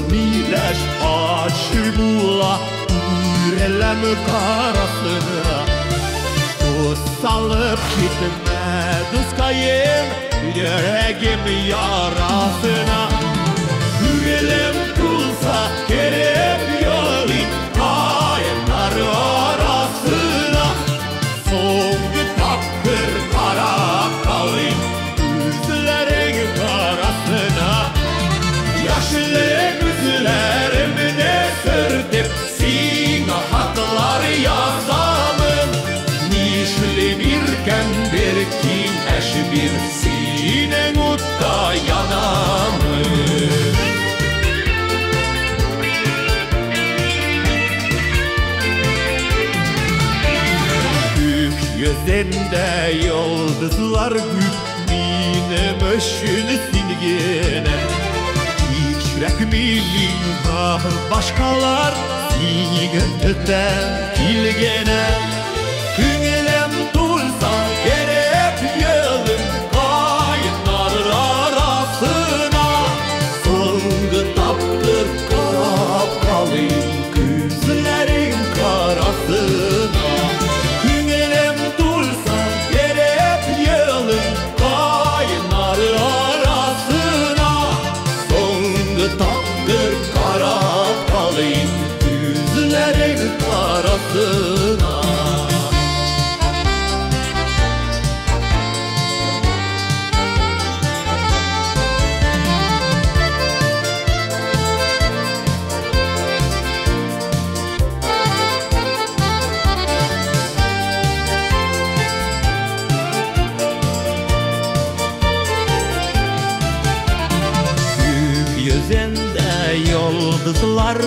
Mileş açır bula Ürelem karasına Tuz salıp gitme Duskayım yüreğim yarasına Ürelem tulsa kerep yolin Kayınlar arasına Soğuk tapkır kara kalın Üzlerin karasına Yaşlı gözlerimde sürtüp Sina haklar yazamın Nişli birken bir kim eş bir Sinen utta yanamın Gökyüzünde yıldızlar gül Mine möşünü silgene İçrek milin başkalar Siğirtiden kilgene Hüngülem tulsa gerep yılın Kayınlar arasına Soğuk taptır karap kalın Gözlerin karasına Hüngülem tulsa gerep yılın Kayınlar arasına Soğuk taptır karap kalın Gözlerin karasına Gökyüzünde yıldızlar